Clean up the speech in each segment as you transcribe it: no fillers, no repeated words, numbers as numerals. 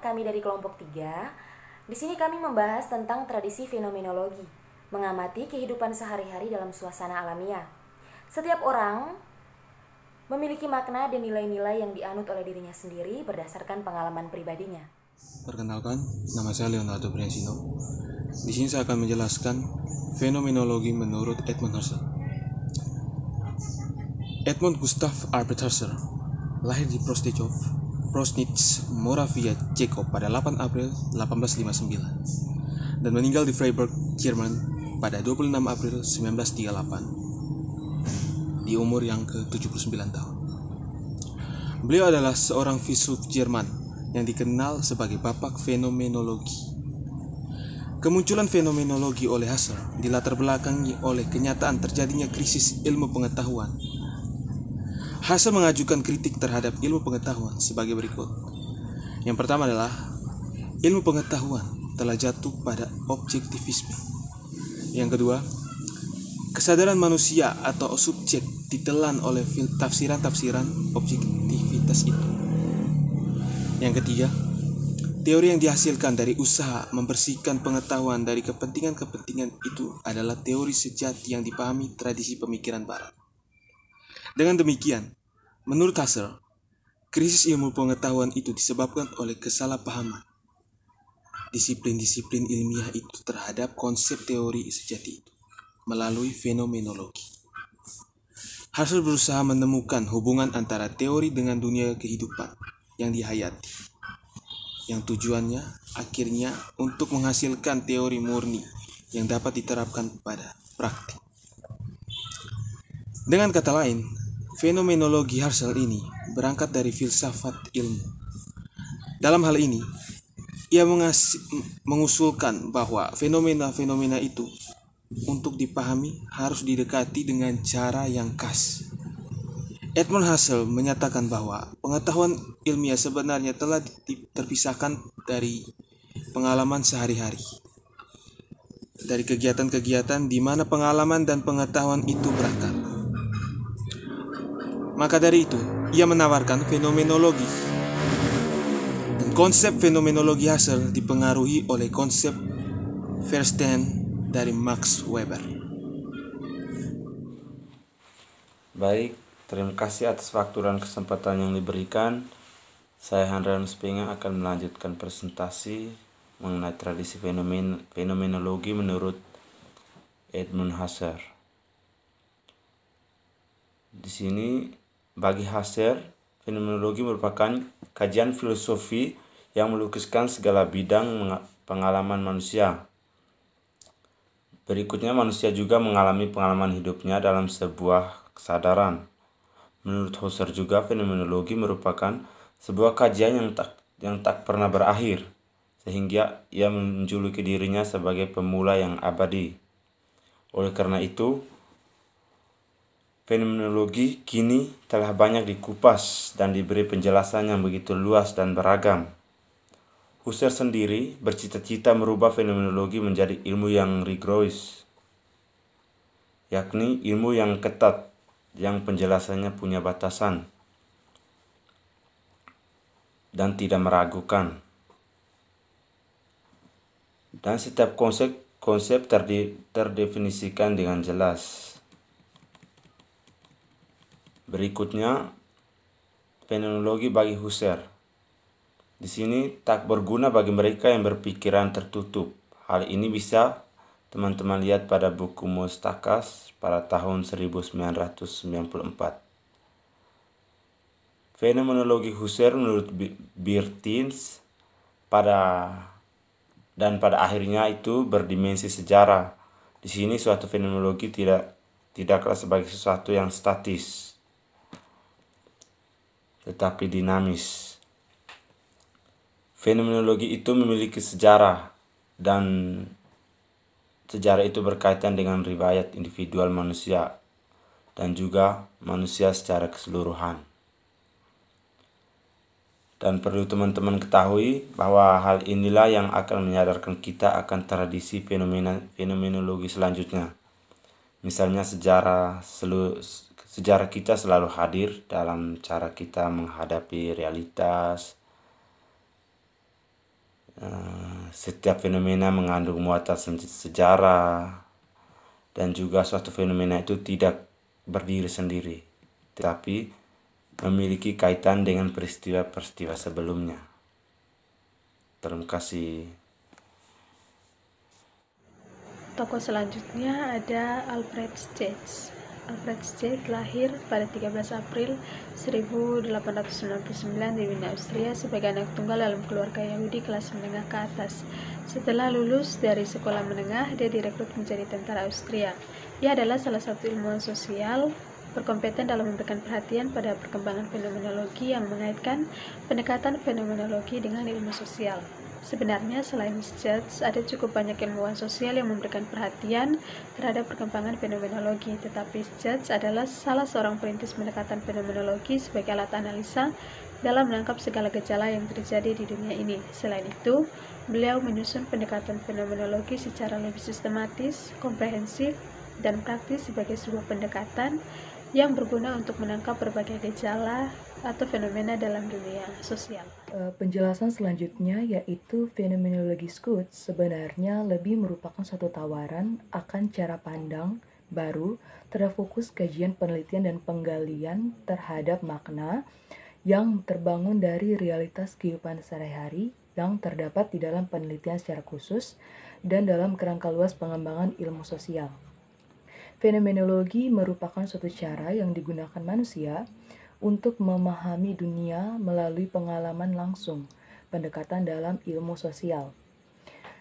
kami dari kelompok 3. Di sini kami membahas tentang tradisi fenomenologi, mengamati kehidupan sehari-hari dalam suasana alamiah. Setiap orang memiliki makna dan nilai-nilai yang dianut oleh dirinya sendiri berdasarkan pengalaman pribadinya. Perkenalkan, nama saya Leonardo Briansino. Di sini saya akan menjelaskan fenomenologi menurut Edmund Husserl. Edmund Gustav Albert Husserl lahir di Prosnitz, Moravia, Ceko pada 8 April 1859 dan meninggal di Freiburg, Jerman pada 26 April 1938 di umur yang ke-79 tahun. Beliau adalah seorang filsuf Jerman yang dikenal sebagai bapak fenomenologi. Kemunculan fenomenologi oleh Husserl dilatar belakangi oleh kenyataan terjadinya krisis ilmu pengetahuan. Husserl mengajukan kritik terhadap ilmu pengetahuan sebagai berikut. Yang pertama adalah ilmu pengetahuan telah jatuh pada objektivisme. Yang kedua, kesadaran manusia atau subjek ditelan oleh tafsiran-tafsiran objektivitas itu. Yang ketiga, teori yang dihasilkan dari usaha membersihkan pengetahuan dari kepentingan-kepentingan itu adalah teori sejati yang dipahami tradisi pemikiran Barat. Dengan demikian, menurut Husserl, krisis ilmu pengetahuan itu disebabkan oleh kesalahpahaman disiplin-disiplin ilmiah itu terhadap konsep teori sejati itu melalui fenomenologi. Husserl berusaha menemukan hubungan antara teori dengan dunia kehidupan yang dihayati, yang tujuannya akhirnya untuk menghasilkan teori murni yang dapat diterapkan pada praktik. Dengan kata lain, fenomenologi Husserl ini berangkat dari filsafat ilmu. Dalam hal ini, ia mengusulkan bahwa fenomena-fenomena itu untuk dipahami harus didekati dengan cara yang khas. Edmund Husserl menyatakan bahwa pengetahuan ilmiah sebenarnya telah terpisahkan dari pengalaman sehari-hari, dari kegiatan-kegiatan di mana pengalaman dan pengetahuan itu berakar. Maka dari itu, ia menawarkan fenomenologi. Dan konsep fenomenologi Husserl dipengaruhi oleh konsep Verstehen dari Max Weber. Baik, terima kasih atas waktu dan kesempatan yang diberikan. Saya Handrianus Penga akan melanjutkan presentasi mengenai tradisi fenomenologi menurut Edmund Husserl. Di sini bagi Husserl, fenomenologi merupakan kajian filosofi yang melukiskan segala bidang pengalaman manusia. Berikutnya, manusia juga mengalami pengalaman hidupnya dalam sebuah kesadaran. Menurut Husserl juga, fenomenologi merupakan sebuah kajian yang tak pernah berakhir, sehingga ia menjuluki dirinya sebagai pemula yang abadi. Oleh karena itu, fenomenologi kini telah banyak dikupas dan diberi penjelasan yang begitu luas dan beragam. Husserl sendiri bercita-cita merubah fenomenologi menjadi ilmu yang rigoris, yakni ilmu yang ketat, yang penjelasannya punya batasan dan tidak meragukan. Dan setiap konsep terdefinisikan dengan jelas. Berikutnya, fenomenologi bagi Husserl. Di sini tak berguna bagi mereka yang berpikiran tertutup. Hal ini bisa teman-teman lihat pada buku Mustakas pada tahun 1994. Fenomenologi Husserl menurut Birtins pada akhirnya itu berdimensi sejarah. Di sini suatu fenomenologi tidaklah sebagai sesuatu yang statis, tetapi dinamis. Fenomenologi itu memiliki sejarah, dan sejarah itu berkaitan dengan riwayat individual manusia dan juga manusia secara keseluruhan. Dan perlu teman-teman ketahui bahwa hal inilah yang akan menyadarkan kita akan tradisi fenomenologi selanjutnya. Misalnya sejarah kita selalu hadir dalam cara kita menghadapi realitas, Setiap fenomena mengandung muatan sejarah, dan juga suatu fenomena itu tidak berdiri sendiri, tetapi memiliki kaitan dengan peristiwa-peristiwa sebelumnya. Terima kasih. Tokoh selanjutnya ada Alfred Stage. Alfred Stage lahir pada 13 April 1899 di Wiener, Austria sebagai anak tunggal dalam keluarga Yahudi kelas menengah ke atas. Setelah lulus dari sekolah menengah, dia direkrut menjadi tentara Austria. Ia adalah salah satu ilmuwan sosial berkompeten dalam memberikan perhatian pada perkembangan fenomenologi yang mengaitkan pendekatan fenomenologi dengan ilmu sosial. Sebenarnya selain Stage, ada cukup banyak ilmuwan sosial yang memberikan perhatian terhadap perkembangan fenomenologi, tetapi Stage adalah salah seorang perintis pendekatan fenomenologi sebagai alat analisa dalam menangkap segala gejala yang terjadi di dunia ini. Selain itu, beliau menyusun pendekatan fenomenologi secara lebih sistematis, komprehensif, dan praktis sebagai sebuah pendekatan yang berguna untuk menangkap berbagai gejala atau fenomena dalam dunia sosial. Penjelasan selanjutnya yaitu fenomenologi Scots sebenarnya lebih merupakan suatu tawaran akan cara pandang baru terhadap fokus kajian penelitian dan penggalian terhadap makna yang terbangun dari realitas kehidupan sehari-hari yang terdapat di dalam penelitian secara khusus dan dalam kerangka luas pengembangan ilmu sosial. Fenomenologi merupakan suatu cara yang digunakan manusia untuk memahami dunia melalui pengalaman langsung, pendekatan dalam ilmu sosial.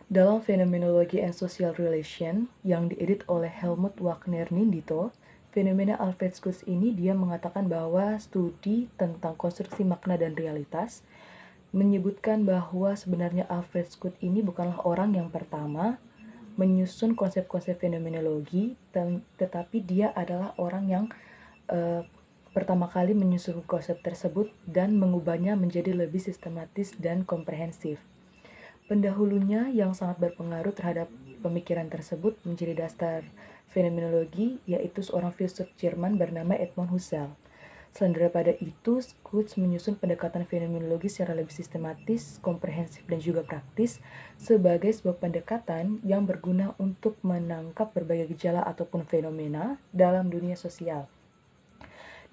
Dalam Phenomenology and Social Relation yang diedit oleh Helmut Wagner Nindito, fenomena Alfred Scots ini dia mengatakan bahwa studi tentang konstruksi makna dan realitas menyebutkan bahwa sebenarnya Alfred Scots ini bukanlah orang yang pertama menyusun konsep-konsep fenomenologi, tetapi dia adalah orang yang pertama kali menyusun konsep tersebut dan mengubahnya menjadi lebih sistematis dan komprehensif. Pendahulunya yang sangat berpengaruh terhadap pemikiran tersebut menjadi dasar fenomenologi, yaitu seorang filsuf Jerman bernama Edmund Husserl. Selain daripada itu, Scots menyusun pendekatan fenomenologi secara lebih sistematis, komprehensif, dan juga praktis sebagai sebuah pendekatan yang berguna untuk menangkap berbagai gejala ataupun fenomena dalam dunia sosial.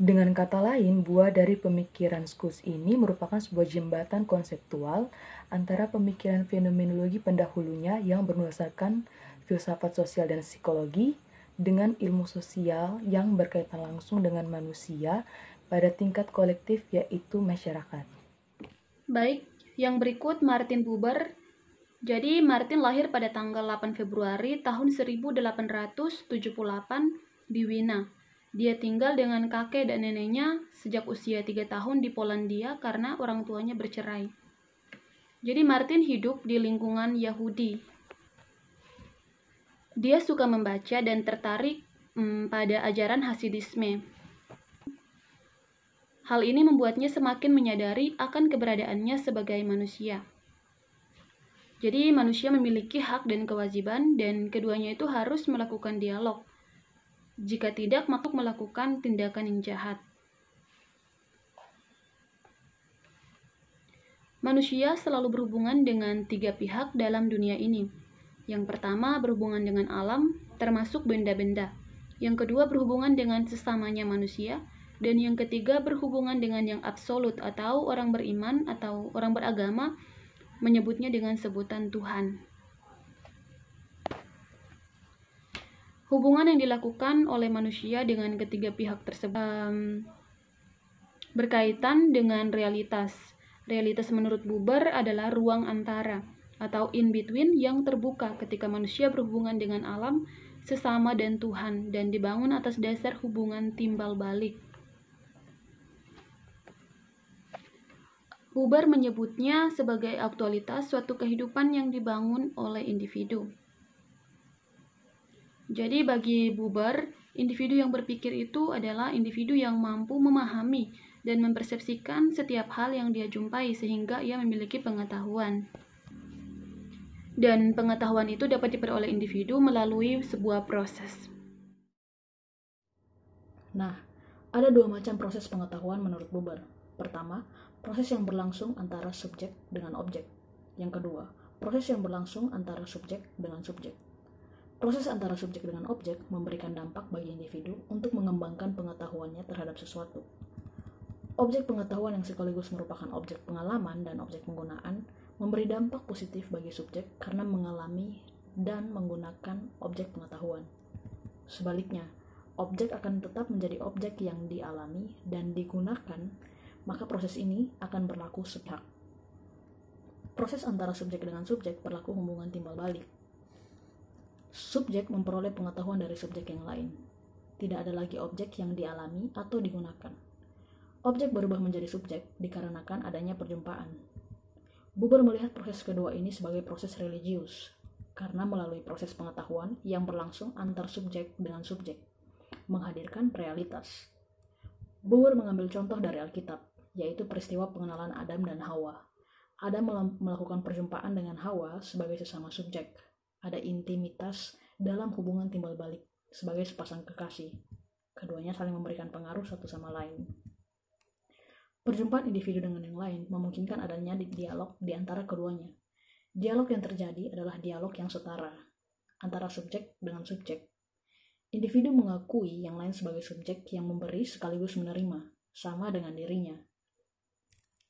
Dengan kata lain, buah dari pemikiran Scots ini merupakan sebuah jembatan konseptual antara pemikiran fenomenologi pendahulunya yang berdasarkan filsafat sosial dan psikologi dengan ilmu sosial yang berkaitan langsung dengan manusia pada tingkat kolektif, yaitu masyarakat. Baik, yang berikut Martin Buber. Jadi Martin lahir pada tanggal 8 Februari tahun 1878 di Wina. Dia tinggal dengan kakek dan neneknya sejak usia 3 tahun di Polandia karena orang tuanya bercerai. Jadi Martin hidup di lingkungan Yahudi. Dia suka membaca dan tertarik pada ajaran Hasidisme. Hal ini membuatnya semakin menyadari akan keberadaannya sebagai manusia. Jadi manusia memiliki hak dan kewajiban dan keduanya itu harus melakukan dialog. Jika tidak, makhluk melakukan tindakan yang jahat. Manusia selalu berhubungan dengan 3 pihak dalam dunia ini. Yang pertama berhubungan dengan alam, termasuk benda-benda. Yang kedua berhubungan dengan sesamanya manusia. Dan yang ketiga berhubungan dengan yang absolut atau orang beriman atau orang beragama menyebutnya dengan sebutan Tuhan. Hubungan yang dilakukan oleh manusia dengan ketiga pihak tersebut berkaitan dengan realitas. Realitas menurut Buber adalah ruang antara atau in between yang terbuka ketika manusia berhubungan dengan alam, sesama dan Tuhan dan dibangun atas dasar hubungan timbal balik. Buber menyebutnya sebagai aktualitas suatu kehidupan yang dibangun oleh individu. Jadi bagi Buber, individu yang berpikir itu adalah individu yang mampu memahami dan mempersepsikan setiap hal yang dia jumpai sehingga ia memiliki pengetahuan. Dan pengetahuan itu dapat diperoleh individu melalui sebuah proses. Nah, ada 2 macam proses pengetahuan menurut Buber. Pertama, proses yang berlangsung antara subjek dengan objek. Yang kedua, proses yang berlangsung antara subjek dengan subjek. Proses antara subjek dengan objek memberikan dampak bagi individu untuk mengembangkan pengetahuannya terhadap sesuatu. Objek pengetahuan yang sekaligus merupakan objek pengalaman dan objek penggunaan memberi dampak positif bagi subjek karena mengalami dan menggunakan objek pengetahuan. Sebaliknya, objek akan tetap menjadi objek yang dialami dan digunakan, maka proses ini akan berlaku sepihak. Proses antara subjek dengan subjek berlaku hubungan timbal balik. Subjek memperoleh pengetahuan dari subjek yang lain. Tidak ada lagi objek yang dialami atau digunakan. Objek berubah menjadi subjek dikarenakan adanya perjumpaan. Buber melihat proses kedua ini sebagai proses religius, karena melalui proses pengetahuan yang berlangsung antar subjek dengan subjek, menghadirkan realitas. Buber mengambil contoh dari Alkitab, yaitu peristiwa pengenalan Adam dan Hawa. Adam melakukan perjumpaan dengan Hawa sebagai sesama subjek. Ada intimitas dalam hubungan timbal balik sebagai sepasang kekasih. Keduanya saling memberikan pengaruh satu sama lain. Perjumpaan individu dengan yang lain memungkinkan adanya dialog di antara keduanya. Dialog yang terjadi adalah dialog yang setara antara subjek dengan subjek. Individu mengakui yang lain sebagai subjek yang memberi sekaligus menerima, sama dengan dirinya.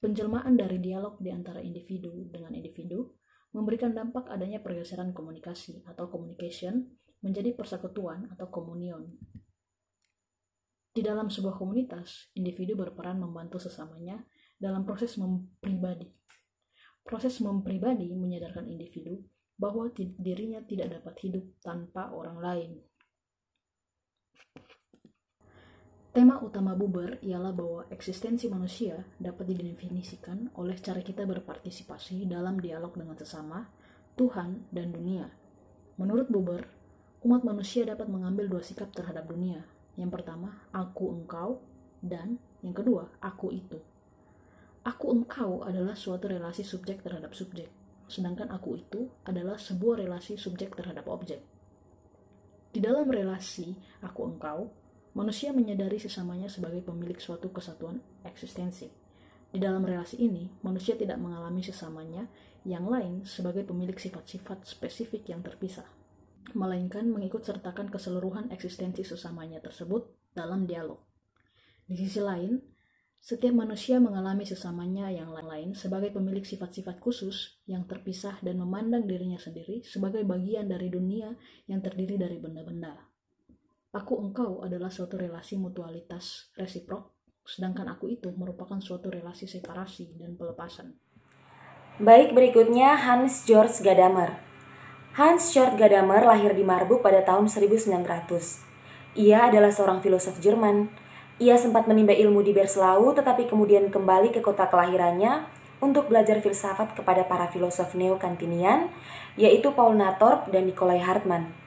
Penjelmaan dari dialog di antara individu dengan individu memberikan dampak adanya pergeseran komunikasi atau communication menjadi persekutuan atau komunion. Di dalam sebuah komunitas, individu berperan membantu sesamanya dalam proses mempribadi. Proses mempribadi menyadarkan individu bahwa dirinya tidak dapat hidup tanpa orang lain. Tema utama Buber ialah bahwa eksistensi manusia dapat didefinisikan oleh cara kita berpartisipasi dalam dialog dengan sesama, Tuhan, dan dunia. Menurut Buber, umat manusia dapat mengambil dua sikap terhadap dunia. Yang pertama, aku engkau, dan yang kedua, aku itu. Aku engkau adalah suatu relasi subjek terhadap subjek, sedangkan aku itu adalah sebuah relasi subjek terhadap objek. Di dalam relasi aku engkau, manusia menyadari sesamanya sebagai pemilik suatu kesatuan eksistensi. Di dalam relasi ini, manusia tidak mengalami sesamanya yang lain sebagai pemilik sifat-sifat spesifik yang terpisah, melainkan mengikut sertakan keseluruhan eksistensi sesamanya tersebut dalam dialog. Di sisi lain, setiap manusia mengalami sesamanya yang lain sebagai pemilik sifat-sifat khusus yang terpisah dan memandang dirinya sendiri sebagai bagian dari dunia yang terdiri dari benda-benda. Aku engkau adalah suatu relasi mutualitas resiprok, sedangkan aku itu merupakan suatu relasi separasi dan pelepasan. Baik, berikutnya Hans Georg Gadamer. Hans Georg Gadamer lahir di Marburg pada tahun 1900. Ia adalah seorang filosof Jerman. Ia sempat menimba ilmu di Breslau, tetapi kemudian kembali ke kota kelahirannya untuk belajar filsafat kepada para filosof neo-Kantinian, yaitu Paul Natorp dan Nikolai Hartmann.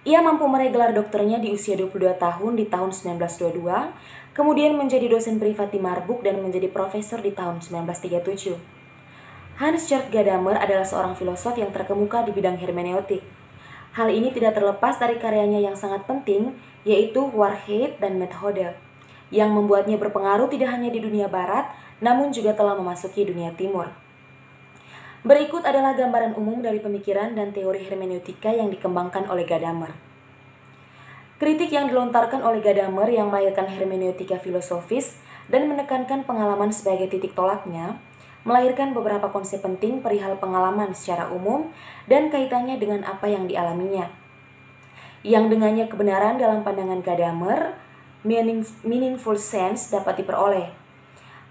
Ia mampu meraih gelar doktornya di usia 22 tahun di tahun 1922, kemudian menjadi dosen privat di Marburg dan menjadi profesor di tahun 1937. Hans Georg Gadamer adalah seorang filosof yang terkemuka di bidang hermeneutik. Hal ini tidak terlepas dari karyanya yang sangat penting, yaitu Wahrheit dan Methode, yang membuatnya berpengaruh tidak hanya di dunia barat, namun juga telah memasuki dunia timur. Berikut adalah gambaran umum dari pemikiran dan teori hermeneutika yang dikembangkan oleh Gadamer. Kritik yang dilontarkan oleh Gadamer yang melahirkan hermeneutika filosofis dan menekankan pengalaman sebagai titik tolaknya, melahirkan beberapa konsep penting perihal pengalaman secara umum dan kaitannya dengan apa yang dialaminya. Yang dengannya kebenaran dalam pandangan Gadamer, meaningful sense dapat diperoleh.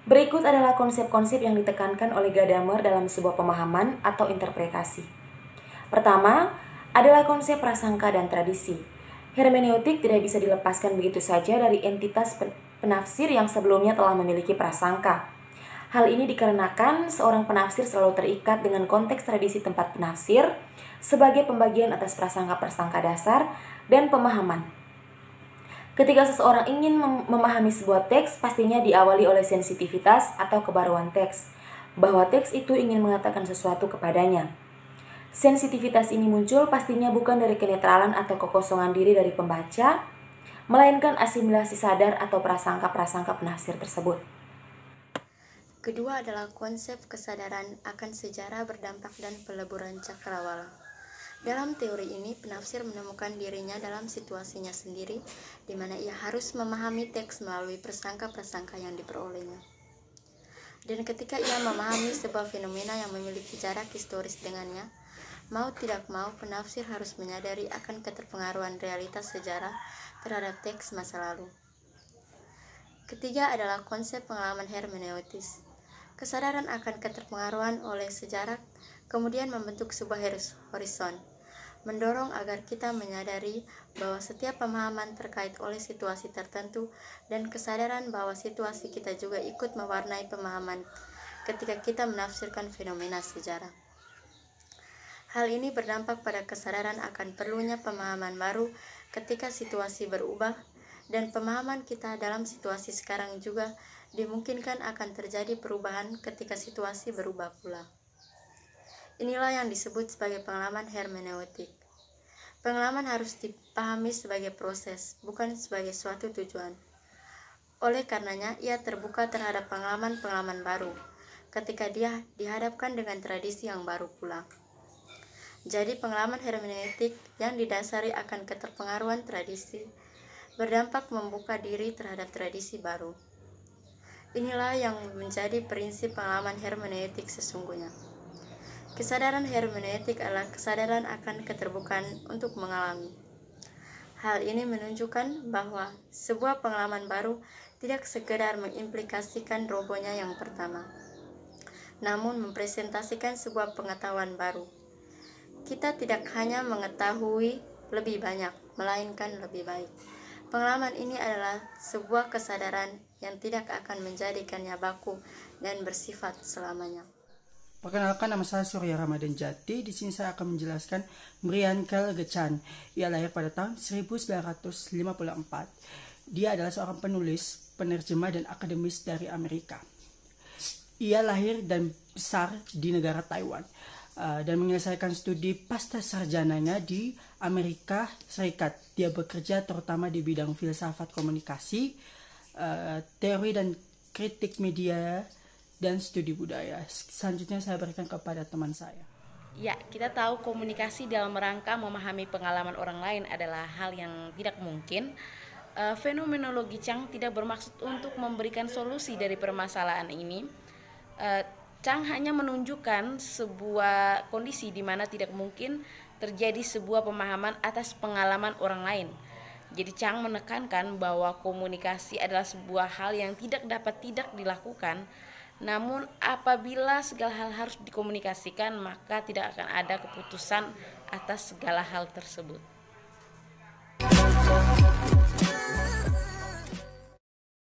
Berikut adalah konsep-konsep yang ditekankan oleh Gadamer dalam sebuah pemahaman atau interpretasi. Pertama, adalah konsep prasangka dan tradisi. Hermeneutik tidak bisa dilepaskan begitu saja dari entitas penafsir yang sebelumnya telah memiliki prasangka. Hal ini dikarenakan seorang penafsir selalu terikat dengan konteks tradisi tempat penafsir sebagai pembagian atas prasangka-prasangka dasar dan pemahaman. Ketika seseorang ingin memahami sebuah teks, pastinya diawali oleh sensitivitas atau kebaruan teks, bahwa teks itu ingin mengatakan sesuatu kepadanya. Sensitivitas ini muncul pastinya bukan dari kenetralan atau kekosongan diri dari pembaca, melainkan asimilasi sadar atau prasangka-prasangka penafsir tersebut. Kedua adalah konsep kesadaran akan sejarah berdampak dan peleburan cakrawala. Dalam teori ini, penafsir menemukan dirinya dalam situasinya sendiri, di mana ia harus memahami teks melalui prasangka-prasangka yang diperolehnya. Dan ketika ia memahami sebuah fenomena yang memiliki jarak historis dengannya, mau tidak mau penafsir harus menyadari akan keterpengaruhan realitas sejarah terhadap teks masa lalu. Ketiga adalah konsep pengalaman hermeneutis. Kesadaran akan keterpengaruhan oleh sejarah kemudian membentuk sebuah horizon, mendorong agar kita menyadari bahwa setiap pemahaman terkait oleh situasi tertentu dan kesadaran bahwa situasi kita juga ikut mewarnai pemahaman ketika kita menafsirkan fenomena sejarah. Hal ini berdampak pada kesadaran akan perlunya pemahaman baru ketika situasi berubah, dan pemahaman kita dalam situasi sekarang juga dimungkinkan akan terjadi perubahan ketika situasi berubah pula. Inilah yang disebut sebagai pengalaman hermeneutik. Pengalaman harus dipahami sebagai proses, bukan sebagai suatu tujuan. Oleh karenanya, ia terbuka terhadap pengalaman-pengalaman baru ketika dia dihadapkan dengan tradisi yang baru pula. Jadi pengalaman hermeneutik yang didasari akan keterpengaruhan tradisi berdampak membuka diri terhadap tradisi baru. Inilah yang menjadi prinsip pengalaman hermeneutik sesungguhnya. Kesadaran hermeneutik adalah kesadaran akan keterbukaan untuk mengalami. Hal ini menunjukkan bahwa sebuah pengalaman baru tidak sekedar mengimplikasikan robohnya yang pertama, namun mempresentasikan sebuah pengetahuan baru. Kita tidak hanya mengetahui lebih banyak, melainkan lebih baik. Pengalaman ini adalah sebuah kesadaran yang tidak akan menjadikannya baku dan bersifat selamanya. Perkenalkan, nama saya Surya Ramadan Jati. Di sini saya akan menjelaskan Brian Kelgecan. Ia lahir pada tahun 1954. Dia adalah seorang penulis, penerjemah, dan akademis dari Amerika. Ia lahir dan besar di negara Taiwan dan menyelesaikan studi pasca sarjananya di Amerika Serikat. Dia bekerja terutama di bidang filsafat komunikasi, teori dan kritik media, dan studi budaya. Selanjutnya saya berikan kepada teman saya. Ya, kita tahu komunikasi dalam rangka memahami pengalaman orang lain adalah hal yang tidak mungkin. Fenomenologi Chang tidak bermaksud untuk memberikan solusi dari permasalahan ini. Chang hanya menunjukkan sebuah kondisi di mana tidak mungkin terjadi sebuah pemahaman atas pengalaman orang lain. Jadi Chang menekankan bahwa komunikasi adalah sebuah hal yang tidak dapat tidak dilakukan. Namun apabila segala hal harus dikomunikasikan, maka tidak akan ada keputusan atas segala hal tersebut.